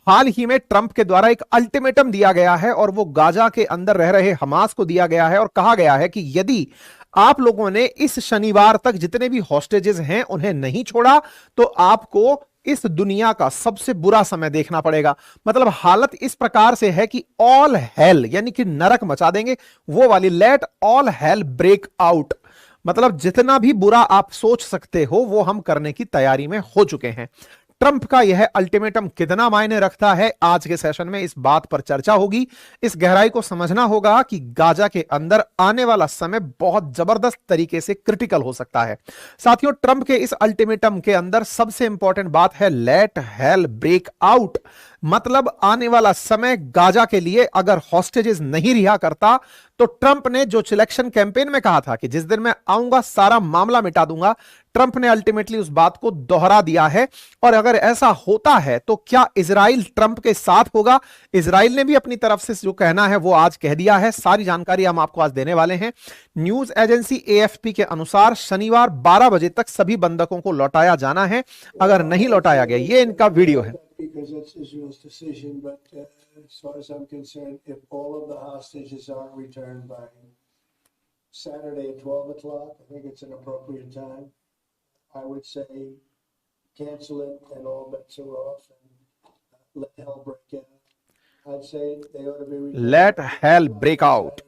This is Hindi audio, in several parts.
हाल ही में ट्रंप के द्वारा एक अल्टीमेटम दिया गया है और वो गाजा के अंदर रह रहे हमास को दिया गया है और कहा गया है कि यदि आप लोगों ने इस शनिवार तक जितने भी हॉस्टेजेस हैं उन्हें नहीं छोड़ा तो आपको इस दुनिया का सबसे बुरा समय देखना पड़ेगा। मतलब हालत इस प्रकार से है कि ऑल हेल यानी कि नरक मचा देंगे, वो वाली let all hell break out. मतलब जितना भी बुरा आप सोच सकते हो वो हम करने की तैयारी में हो चुके हैं। ट्रंप का यह अल्टीमेटम कितना मायने रखता है, आज के सेशन में इस बात पर चर्चा होगी। इस गहराई को समझना होगा कि गाजा के अंदर आने वाला समय बहुत जबरदस्त तरीके से क्रिटिकल हो सकता है। साथियों, ट्रंप के इस अल्टीमेटम के अंदर सबसे इंपॉर्टेंट बात है लेट हेल ब्रेक आउट। मतलब आने वाला समय गाजा के लिए अगर हॉस्टेजेस नहीं रिहा करता तो ट्रंप ने जो सिलेक्शन कैंपेन में कहा था कि जिस दिन मैं आऊंगा सारा मामला मिटा दूंगा, ट्रंप ने अल्टीमेटली उस बात को दोहरा दिया है। और अगर ऐसा होता है तो क्या इजराइल ट्रंप के साथ होगा? इजराइल ने भी अपनी तरफ से जो कहना है वो आज कह दिया है। सारी जानकारी हम आपको आज देने वाले हैं। न्यूज एजेंसी एएफपी के अनुसार शनिवार 12 बजे तक सभी बंधकों को लौटाया जाना है। अगर नहीं लौटाया गया, ये इनका वीडियो है। Because that's Israel's decision, but as far as I'm concerned, if all of the hostages aren't returned by Saturday at 12 o'clock, I think it's an appropriate time. I would say cancel it and all bets are off and let hell break out. I'd say they ought to be returned. Let hell break out.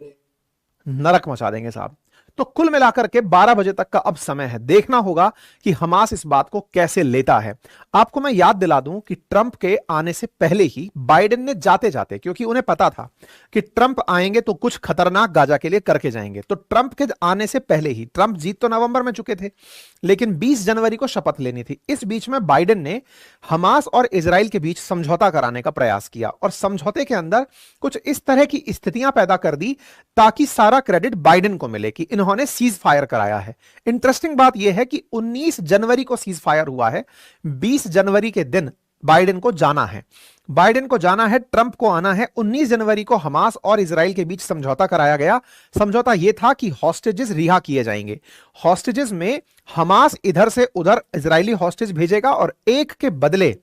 नरक मचा देंगे साहब। तो कुल मिलाकर के 12 बजे तक का अब समय है। देखना होगा कि हमास इस बात को कैसे लेता है। आपको मैं याद दिला दूं कि ट्रंप के आने से पहले ही बाइडेन ने जाते जाते, क्योंकि उन्हें पता था कि ट्रंप आएंगे तो कुछ खतरनाक गाजा के लिए करके जाएंगे, तो ट्रंप के आने से पहले ही, ट्रंप जीत तो नवंबर में चुके थे लेकिन 20 जनवरी को शपथ लेनी थी। इस बीच में बाइडेन ने हमास और इजराइल के बीच समझौता कराने का प्रयास किया और समझौते के अंदर कुछ इस तरह की स्थितियां पैदा कर दी ताकि सारा क्रेडिट बाइडेन को मिले कि इन्होंने सीज फायर कराया है। इंटरेस्टिंग बात यह है कि 19 जनवरी को सीज फायर हुआ है, 20 जनवरी के दिन बाइडेन को जाना है। बाइडेन को जाना है, ट्रंप को आना है। 19 जनवरी को हमास और इजराइल के बीच समझौता कराया गया। समझौता यह था कि हॉस्टेजेस रिहा किए जाएंगे। हॉस्टेजेस में हमास इधर से उधर इजरायली हॉस्टेज भेजेगा और एक के बदले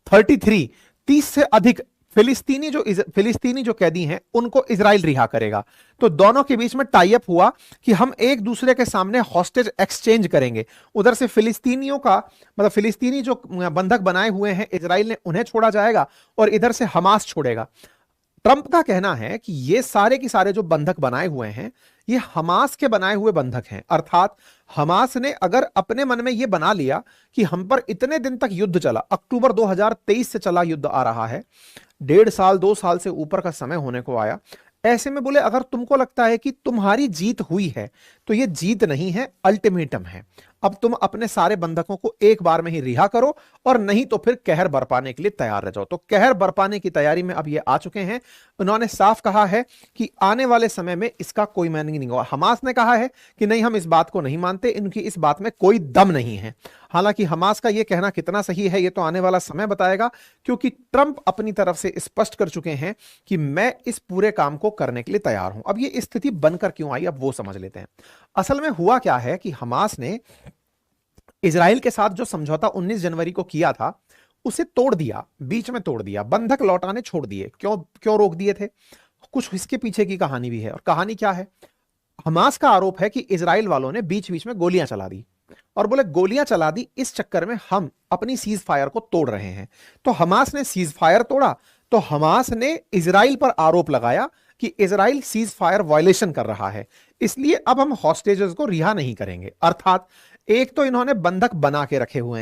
30 से अधिक फिलिस्तीनी जो कैदी हैं उनको इजराइल रिहा करेगा। तो दोनों के बीच में टाई अप हुआ कि हम एक दूसरे के सामने हॉस्टेज एक्सचेंज करेंगे। उधर से फिलिस्तीनियों का मतलब फिलिस्तीनी जो बंधक बनाए हुए हैं इजराइल ने, उन्हें छोड़ा जाएगा और इधर से हमास छोड़ेगा। ट्रंप का कहना है कि ये सारे के सारे जो बंधक बनाए हुए हैं ये हमास के बनाए हुए बंधक हैं। अर्थात हमास ने अगर अपने मन में यह बना लिया कि हम पर इतने दिन तक युद्ध चला, अक्टूबर 2023 से चला युद्ध आ रहा है, 1.5 साल 2 साल से ऊपर का समय होने को आया, ऐसे में बोले अगर तुमको लगता है कि तुम्हारी जीत हुई है तो यह जीत नहीं है, अल्टीमेटम है। अब तुम अपने सारे बंधकों को एक बार में ही रिहा करो और नहीं तो फिर कहर बरपाने के लिए तैयार रह जाओ। तो कहर बरपाने की तैयारी में अब ये आ चुके हैं। उन्होंने साफ कहा है कि आने वाले समय में इसका कोई मीनिंग नहीं होगा। हमास ने कहा है कि नहीं, हम इस बात को नहीं मानते, इनकी इस बात में कोई दम नहीं है। हालांकि हमास का यह कहना कितना सही है ये तो आने वाला समय बताएगा, क्योंकि ट्रंप अपनी तरफ से स्पष्ट कर चुके हैं कि मैं इस पूरे काम को करने के लिए तैयार हूं। अब ये स्थिति बनकर क्यों आई, अब वो समझ लेते हैं। असल में हुआ क्या है कि हमास ने इजराइल के साथ जो समझौता 19 जनवरी को किया था उसे तोड़ दिया, बीच में तोड़ दिया, बंधक लौटाने छोड़ दिए। क्यों रोक दिए थे? कुछ इसके पीछे की कहानी भी है। और कहानी क्या है? हमास का आरोप है कि इजराइल वालों ने बीच बीच में गोलियां चला दी और बोले गोलियां चला दी, इस चक्कर में हम अपनी सीज फायर को तोड़ रहे हैं। तो हमास ने सीज फायर तोड़ा तो हमास ने इजराइल पर आरोप लगाया कि इजराइल सीज फायर वायलेशन कर रहा है, इसलिए अब हम हॉस्टेजेस को रिहा नहीं करेंगे। अर्थात एक तो इन्होंने बंधक बना के रखे हुए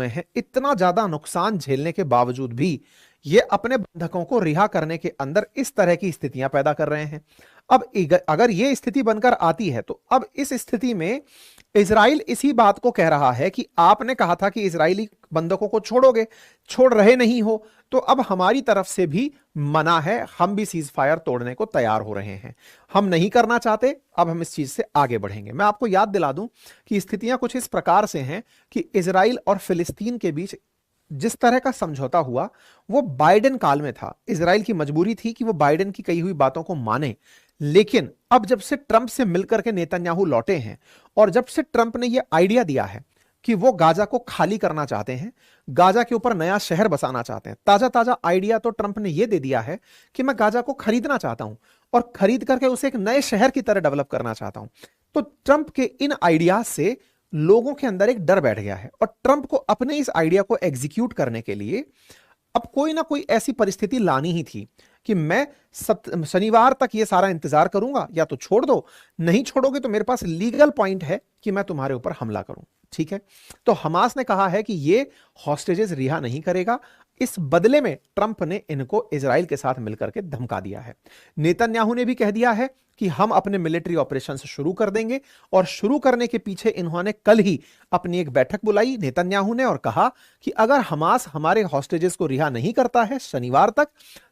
हैं, इतना ज्यादा नुकसान झेलने के बावजूद भी ये अपने बंधकों को रिहा करने के अंदर इस तरह की स्थितियां पैदा कर रहे हैं। अब अगर ये स्थिति बनकर आती है तो अब इस स्थिति में इजराइल इसी बात को कह रहा है कि आपने कहा था कि इजरायली बंधकों को छोड़ोगे, छोड़ रहे नहीं हो, तो अब हमारी तरफ से भी मना है, हम भी सीज फायर तोड़ने को तैयार हो रहे हैं, हम नहीं करना चाहते, अब हम इस चीज से आगे बढ़ेंगे। मैं आपको याद दिला दूं कि स्थितियां कुछ इस प्रकार से हैं कि इजराइल और फिलिस्तीन के बीच जिस तरह का समझौता हुआ वो बाइडेन काल में था। इजराइल की मजबूरी थी कि वो बाइडेन की कही हुई बातों को माने, लेकिन अब जब से ट्रंप से मिलकर के नेतन्याहू लौटे हैं और जब से ट्रंप ने ये आइडिया दिया है कि वो गाजा को खाली करना चाहते हैं, गाजा के ऊपर नया शहर बसाना चाहते हैं। ताजा ताजा आइडिया तो ट्रंप ने यह दे दिया है कि मैं गाजा को खरीदना चाहता हूं और खरीद करके उसे एक नए शहर की तरह डेवलप करना चाहता हूं। तो ट्रंप के इन आइडियाज से लोगों के अंदर एक डर बैठ गया है और ट्रंप को अपने इस आइडिया को एग्जीक्यूट करने के लिए अब कोई ना कोई ऐसी परिस्थिति लानी ही थी कि मैं शनिवार तक ये सारा इंतजार करूंगा, या तो छोड़ दो, नहीं छोड़ोगे तो मेरे पास लीगल पॉइंट है कि मैं तुम्हारे ऊपर हमला करूं। ठीक है, तो हमास ने कहा है कि ये हॉस्टेजेस रिहा नहीं करेगा। इस बदले में ट्रंप ने इनको इजराइल के साथ मिलकर के धमका दिया है। नेतन्याहू ने भी कह दिया है कि हम अपने मिलिट्री ऑपरेशन शुरू कर देंगे, और शुरू करने के पीछे इन्होंने कल ही अपनी एक बैठक बुलाई नेतन्याहू ने, और कहा कि अगर हमास हमारे हॉस्टेजेस को रिहा नहीं करता है शनिवार तक,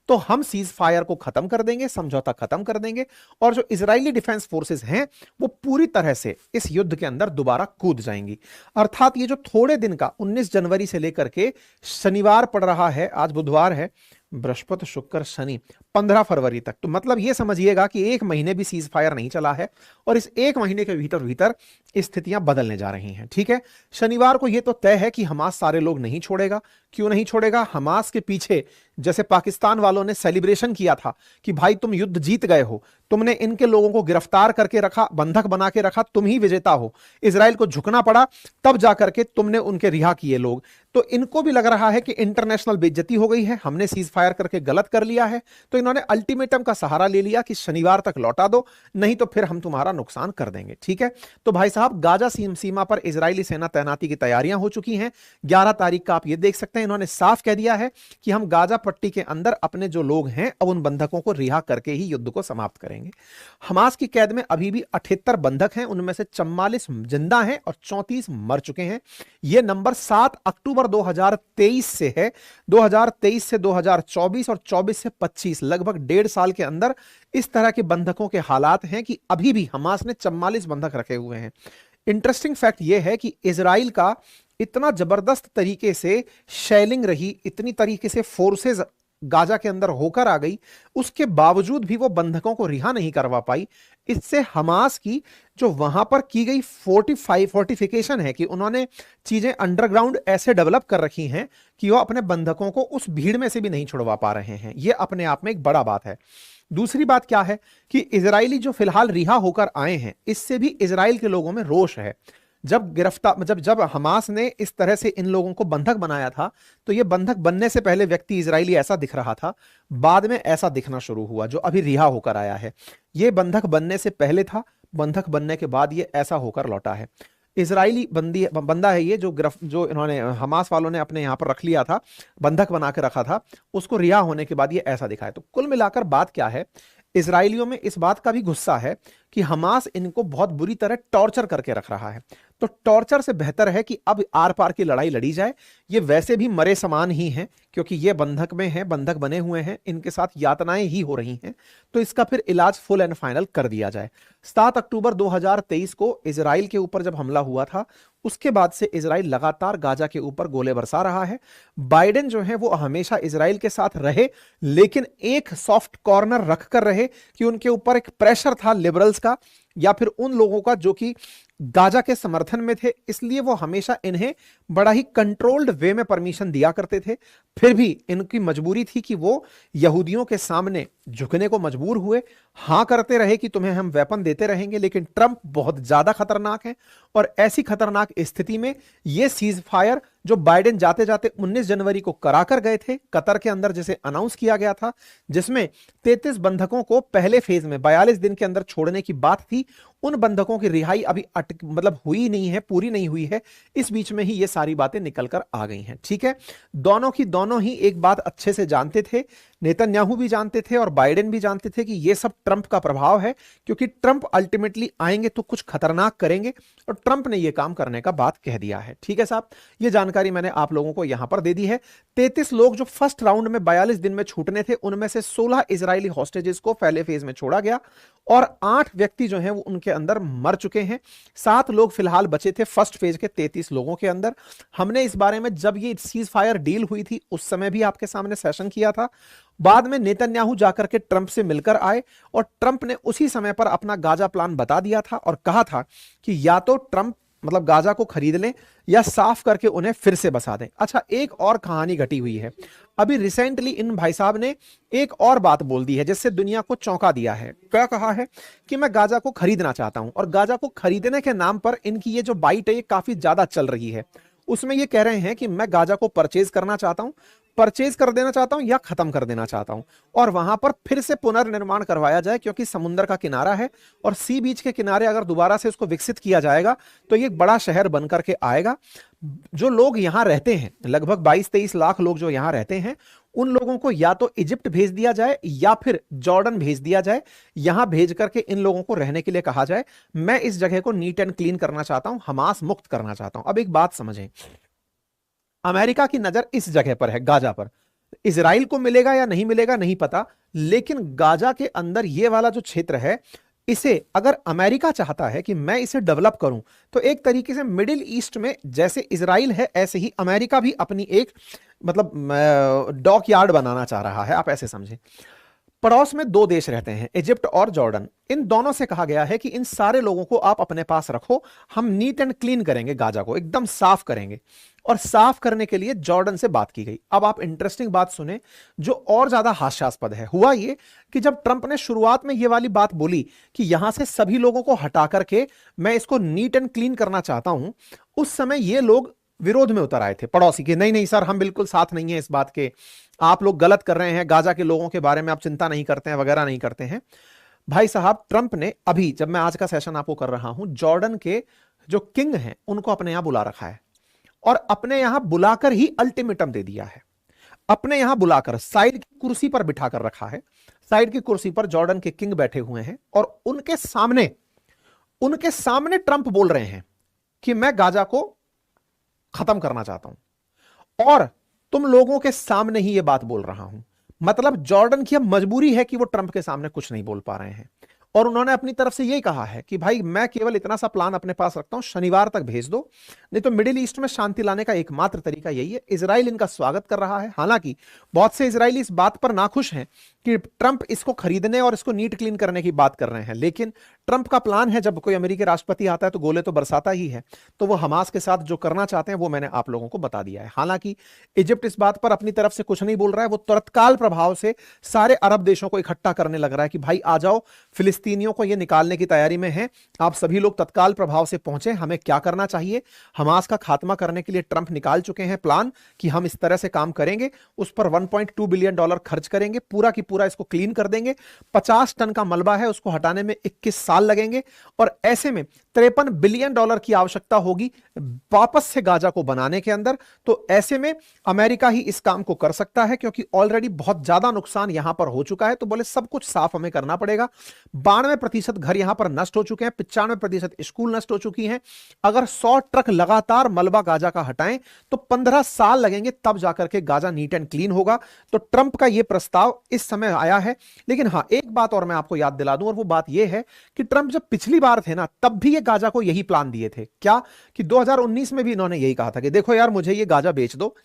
तो हम सीज फायर को खत्म कर देंगे, समझौता खत्म कर देंगे, और जो इजरायली डिफेंस फोर्सेस हैं वो पूरी तरह से इस युद्ध के अंदर दोबारा कूद जाएंगी। अर्थात ये जो थोड़े दिन का 19 जनवरी से लेकर के शनिवार पड़ रहा है, आज बुधवार है, बृहस्पति शुक्र शनि, 15 फरवरी तक, तो मतलब ये समझिएगा कि एक महीने भी सीज फायर नहीं चला है, और इस एक महीने के भीतर भीतर स्थितियां बदलने जा रही हैं। ठीक है, शनिवार को यह तो तय है कि हमास सारे लोग नहीं छोड़ेगा। क्यों नहीं छोड़ेगा? हमास के पीछे जैसे पाकिस्तान वालों ने सेलिब्रेशन किया था कि भाई तुम युद्ध जीत गए हो, तुमने इनके लोगों को गिरफ्तार करके रखा, बंधक बना के रखा, तुम ही विजेता हो, इजराइल को झुकना पड़ा, तब जाकर के तुमने उनके रिहा किए लोग। तो इनको भी लग रहा है कि इंटरनेशनल बेइज्जती हो गई है, हमने सीज फायर करके गलत कर लिया है, तो इन्होंने अल्टीमेटम का सहारा ले लिया कि शनिवार तक लौटा दो, नहीं तो फिर हम तुम्हारा नुकसान कर देंगे। ठीक है, तो भाई साहब गाजा सीमा पर इजरायली सेना तैनाती की तैयारियां हो चुकी हैं। 11 तारीख का आप ये देख सकते हैं, इन्होंने साफ कह दिया है कि हम गाजा पट्टी के अंदर अपने जो लोग हैं अब उन बंधकों को रिहा करके ही युद्ध को समाप्त करेंगे। हमास की कैद में अभी भी 78 बंधक हैं, उनमें से 44 जिंदा हैं और 34 मर चुके हैं। यह नंबर 7 अक्टूबर 2023 से है। 2023 से 2024 और 24 से 25, लगभग 1.5 साल के अंदर इस तरह के बंधकों के हालात हैं कि अभी भी हमास ने 44 बंधक रखे हुए हैं। इंटरेस्टिंग फैक्ट यह है कि इजराइल का इतना जबरदस्त तरीके से शेलिंग रही, इतनी तरीके से फोर्सेस गाजा के अंदर होकर आ गई, उसके बावजूद भी वो बंधकों को रिहा नहीं करवा पाई। इससे हमास की जो वहां पर की गई फोर्टिफिकेशन है कि उन्होंने चीजें अंडरग्राउंड ऐसे डेवलप कर रखी हैं कि वो अपने बंधकों को उस भीड़ में से भी नहीं छुड़वा पा रहे हैं। ये अपने आप में एक बड़ा बात है। दूसरी बात क्या है कि इजरायली जो फिलहाल रिहा होकर आए हैं, इससे भी इजराइल के लोगों में रोष है। जब हमास ने इस तरह से इन लोगों को बंधक बनाया था, तो ये बंधक बनने से पहले व्यक्ति इजरायली ऐसा दिख रहा था, बाद में ऐसा दिखना शुरू हुआ जो अभी रिहा होकर आया है। ये बंधक बनने से पहले था, बंधक बनने के बाद ये ऐसा होकर लौटा है। इजरायली बंदा है ये, जो इन्होंने हमास वालों ने अपने यहां पर रख लिया था, बंधक बना के रखा था, उसको रिहा होने के बाद ये ऐसा दिखा है। तो कुल मिलाकर बात क्या है, इजरायलियों में इस बात का भी गुस्सा है कि हमास इनको बहुत बुरी तरह टॉर्चर करके रख रहा है। तो टॉर्चर से बेहतर है कि अब आर पार की लड़ाई लड़ी जाए। ये वैसे भी मरे समान ही हैं, क्योंकि ये बंधक में हैं, बंधक बने हुए हैं, इनके साथ यातनाएं ही हो रही हैं। तो इसका फिर इलाज फुल एंड फाइनल कर दिया जाए। 7 अक्टूबर 2023 को इजराइल के ऊपर जब हमला हुआ था, उसके बाद से इजराइल लगातार गाजा के ऊपर गोले बरसा रहा है। बाइडेन जो है वो हमेशा इजराइल के साथ रहे, लेकिन एक सॉफ्ट कॉर्नर रखकर रहे कि उनके ऊपर एक प्रेशर था लिबरल्स का या फिर उन लोगों का जो कि गाजा के समर्थन में थे, इसलिए वो हमेशा इन्हें बड़ा ही कंट्रोल्ड वे में परमिशन दिया करते थे। फिर भी इनकी मजबूरी थी कि वो यहूदियों के सामने झुकने को मजबूर हुए, हां करते रहे कि तुम्हें हम वेपन देते रहेंगे। लेकिन ट्रंप बहुत ज्यादा खतरनाक है, और ऐसी खतरनाक स्थिति में ये सीज फायर जो बाइडेन जाते जाते 19 जनवरी को कराकर गए थे कतर के अंदर, जिसे अनाउंस किया गया था, जिसमें 33 बंधकों को पहले फेज में 42 दिन के अंदर छोड़ने की बात थी, उन बंधकों की रिहाई अभी हुई नहीं है, पूरी नहीं हुई है। इस बीच में ही ये सारी बातें निकल कर आ गई हैं। ठीक है, दोनों ही एक बात अच्छे से जानते थे, नेतन्याहू भी जानते थे और बाइडेन भी जानते थे कि ये सब ट्रंप का प्रभाव है, क्योंकि ट्रंप अल्टीमेटली आएंगे तो कुछ खतरनाक करेंगे, और ट्रंप ने ये काम करने का बात कह दिया है। ठीक है साहब, ये जानकारी मैंने आप लोगों को यहां पर दे दी है। 33 लोग जो फर्स्ट राउंड में 42 दिन में छूटने थे, उनमें से 16 इजरायली हॉस्टेजेस को पहले फेज में छोड़ा गया, और 8 व्यक्ति जो हैं वो उनके अंदर मर चुके हैं। 7 लोग फिलहाल बचे थे फर्स्ट फेज के 33 लोगों के अंदर। हमने इस बारे में जब ये सीज फायर डील हुई थी उस समय भी आपके सामने सेशन किया था। बाद में नेतन्याहू जाकर के ट्रंप से मिलकर आए, और ट्रंप ने उसी समय पर अपना गाजा प्लान बता दिया था और कहा था कि या तो ट्रंप मतलब गाजा को खरीद लें या साफ करके उन्हें फिर से बसा दें। अच्छा, एक और कहानी घटी हुई है। अभी रिसेंटली इन भाई साहब ने एक और बात बोल दी है जिससे दुनिया को चौंका दिया है। क्या कहा है कि मैं गाजा को खरीदना चाहता हूं, और गाजा को खरीदने के नाम पर इनकी ये जो बाइट है ये काफी ज्यादा चल रही है। उसमें ये कह रहे हैं कि मैं गाजा को परचेज करना चाहता हूं, परचेज कर देना चाहता हूं या खत्म कर देना चाहता हूं, और वहां पर फिर से पुनर्निर्माण करवाया जाए, क्योंकि समुद्र का किनारा है और सी बीच के किनारे अगर दोबारा से उसको विकसित किया जाएगा तो ये एक बड़ा शहर बन करके आएगा। जो लोग यहां रहते हैं, लगभग 22-23 लाख लोग जो यहां रहते हैं, उन लोगों को या तो इजिप्ट भेज दिया जाए या फिर जॉर्डन भेज दिया जाए। यहां भेज करके इन लोगों को रहने के लिए कहा जाए। मैं इस जगह को नीट एंड क्लीन करना चाहता हूं, हमास मुक्त करना चाहता हूं। अब एक बात समझें, अमेरिका की नजर इस जगह पर है, गाजा पर। इजराइल को मिलेगा या नहीं मिलेगा नहीं पता, लेकिन गाजा के अंदर ये वाला जो क्षेत्र है, इसे अगर अमेरिका चाहता है कि मैं इसे डेवलप करूं, तो एक तरीके से मिडिल ईस्ट में जैसे इजराइल है ऐसे ही अमेरिका भी अपनी एक मतलब डॉक यार्ड बनाना चाह रहा है। आप ऐसे समझें, पड़ोस में दो देश रहते हैं, इजिप्ट और जॉर्डन। इन दोनों से कहा गया है कि इन सारे लोगों को आप अपने पास रखो, हम नीट एंड क्लीन करेंगे, गाजा को एकदम साफ करेंगे। और साफ करने के लिए जॉर्डन से बात की गई। अब आप इंटरेस्टिंग बात सुने जो और ज्यादा हास्यास्पद है। हुआ ये कि जब ट्रंप ने शुरुआत में ये वाली बात बोली कि यहां से सभी लोगों को हटा करके मैं इसको नीट एंड क्लीन करना चाहता हूं, उस समय ये लोग विरोध में उतर आए थे पड़ोसी के, नहीं नहीं सर, हम बिल्कुल साथ नहीं है इस बात के, आप लोग गलत कर रहे हैं, गाजा के लोगों के बारे में आप चिंता नहीं करते हैं, वगैरह नहीं करते हैं। भाई साहब, ट्रंप ने अभी, जब मैं आज का सेशन आपको कर रहा हूं, जॉर्डन के जो किंग हैं उनको अपने यहां बुला रखा है, और अपने यहां बुलाकर ही अल्टीमेटम दे दिया है। अपने यहां बुलाकर साइड की कुर्सी पर बिठा कर रखा है। साइड की कुर्सी पर जॉर्डन के किंग बैठे हुए हैं, और उनके सामने ट्रंप बोल रहे हैं कि मैं गाजा को खत्म करना चाहता हूं, और तुम लोगों के सामने ही यह बात बोल रहा हूं। मतलब जॉर्डन की अब मजबूरी है कि वो ट्रंप के सामने कुछ नहीं बोल पा रहे हैं, और उन्होंने अपनी तरफ से यही कहा है कि भाई मैं केवल इतना सा प्लान अपने पास रखता हूं, शनिवार तक भेज दो, नहीं तो मिडिल ईस्ट में शांति लाने का एकमात्र तरीका यही है। इजराइल इनका स्वागत कर रहा है। हालांकि बहुत से इजरायली इस बात पर नाखुश हैं कि ट्रंप इसको खरीदने और इसको नीट क्लीन करने की बात कर रहे हैं, लेकिन ट्रंप का प्लान है, जब कोई अमेरिकी राष्ट्रपति आता है तो गोले तो बरसाता ही है, तो वो हमास के साथ जो करना चाहते हैं वो मैंने आप लोगों को बता दिया है। हालांकि इजिप्ट इस बात पर अपनी तरफ से कुछ नहीं बोल रहा है, वो तत्काल प्रभाव से सारे अरब देशों को इकट्ठा करने लग रहा है कि भाई आ जाओ, फिलिस्तीनियों को ये निकालने की तैयारी में है, आप सभी लोग तत्काल प्रभाव से पहुंचे, हमें क्या करना चाहिए। हमास का खात्मा करने के लिए ट्रंप निकाल चुके हैं प्लान कि हम इस तरह से काम करेंगे, उस पर $1.2 बिलियन खर्च करेंगे, पूरा की पूरा इसको क्लीन कर देंगे। 50 टन का मलबा है, उसको हटाने में 21 साल लगेंगे, और ऐसे में $53 बिलियन की आवश्यकता होगी वापस से गाजा को बनाने के अंदर। तो ऐसे में अमेरिका ही इस काम को कर सकता है, क्योंकि ऑलरेडी बहुत ज्यादा नुकसान यहां पर हो चुका है। तो बोले सब कुछ साफ हमें करना पड़ेगा। 92% घर यहां पर नष्ट हो चुके हैं, 95% स्कूल नष्ट हो चुकी हैं। अगर 100 ट्रक लगातार मलबा गाजा का हटाएं तो 15 साल लगेंगे, तब जाकर के गाजा नीट एंड क्लीन होगा। तो ट्रंप का यह प्रस्ताव इस समय आया है। लेकिन हां, एक बात और मैं आपको याद दिला दूं, और वो बात यह है कि ट्रंप जब पिछली बार थे ना, तब भी ये गाजा को यही प्लान दिए थे। क्या कि 2019 में भी इन्होंने यही कहा था कि देखो यार, मुझे ये गाजा बेच दो,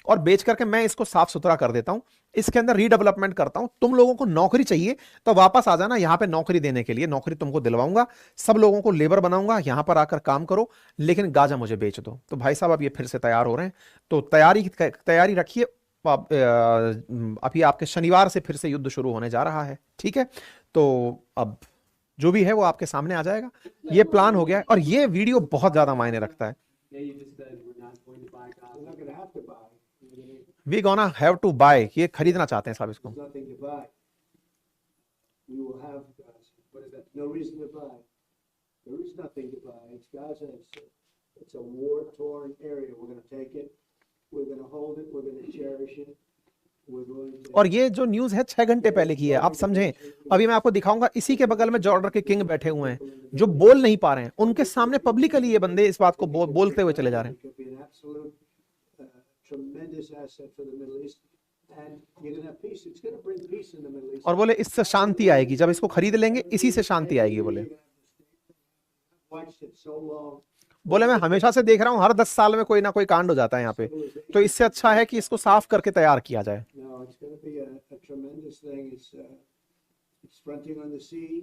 और बेच करके मैं इसको साफ सुथरा कर देता हूं, इसके अंदर रीडेवलपमेंट करता हूं, तुम लोगों को नौकरी चाहिए तो वापस आ जाना यहां पे नौकरी देने के लिए, नौकरी तुमको दिलवाऊंगा, सब लोगों को लेबर बनाऊंगा, यहां पर आकर काम करो, लेकिन गाजा मुझे बेच दो। तो भाई साहब, अब ये फिर से तैयार हो रहे हैं, तो तैयारी रखिए। अभी आपके शनिवार से फिर से युद्ध शुरू होने जा रहा है, ठीक है। तो अब जो भी है वो आपके सामने आ जाएगा। ये प्लान हो गया है, और ये वीडियो बहुत ज्यादा मायने रखता है। We're not gonna have to buy. We're gonna- we gonna have to buy, ये खरीदना चाहते हैं साहब इसको। There's nothing to buy. We will have, what is that, no reason to buy. There is nothing to buy. It's Gaza. It's a war-torn area. We're gonna take it. We're gonna hold it. We're gonna cherish it. We're going to. और ये जो न्यूज है 6 घंटे पहले की है, आप समझें। अभी मैं आपको दिखाऊंगा, इसी के बगल में जॉर्डन के किंग बैठे हुए हैं जो बोल नहीं पा रहे हैं, उनके सामने पब्लिकली ये बंदे इस बात को बोलते हुए चले जा रहे हैं। It could be an absolute, tremendous asset for the Middle East. And you're gonna have peace. It's gonna bring peace in the Middle East. और बोले इससे शांति आएगी, जब इसको खरीद लेंगे इसी से शांति आएगी। बोले Watched it so long. बोले मैं हमेशा से देख रहा हूं, हर 10 साल में कोई ना कोई कांड हो जाता है यहाँ पे, तो इससे अच्छा है कि इसको साफ करके तैयार किया जाए। No, it's going to be a tremendous thing. It's fronting on the sea.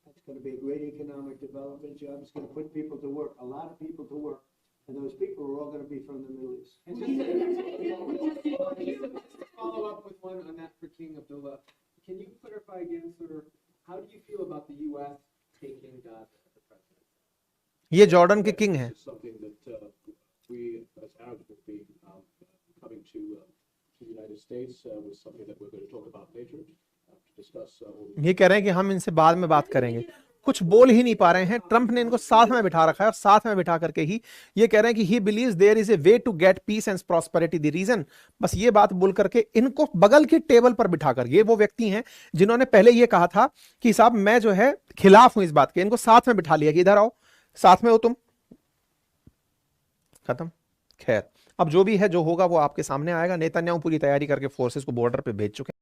It's gonna be a great economic development job. It's gonna put people to work, a lot of people to work. And those people are all gonna be from the Middle East. And just to follow up with one on that for King Abdullah, can you clarify again, sort of, how do you feel about the U.S. taking Gaza as a president? ये जॉर्डन के किंग हैं। This is something that we as Arabs will be coming to the United States was something that we're going to talk about later to discuss all the ये कह रहे हैं कि हम इनसे बाद में बात करेंगे, कुछ बोल ही नहीं पा रहे हैं। ट्रंप ने इनको साथ में बिठा रखा है और साथ में बिठा करके ही ये कह रहे हैं कि he believes there is a way to get peace and prosperity. The reason, बस ये बात बोल करके इनको बगल की टेबल पर बिठा कर, ये वो व्यक्ति हैं जिन्होंने पहले ये कहा था कि साहब मैं जो है खिलाफ हूं इस बात के, इनको साथ में बिठा लिया कि इधर आओ, साथ में हो तुम, खत्म। खैर, अब जो भी है जो होगा वो आपके सामने आएगा। नेतन्याहू पूरी तैयारी करके फोर्सेस को बॉर्डर पे भेज चुके हैं।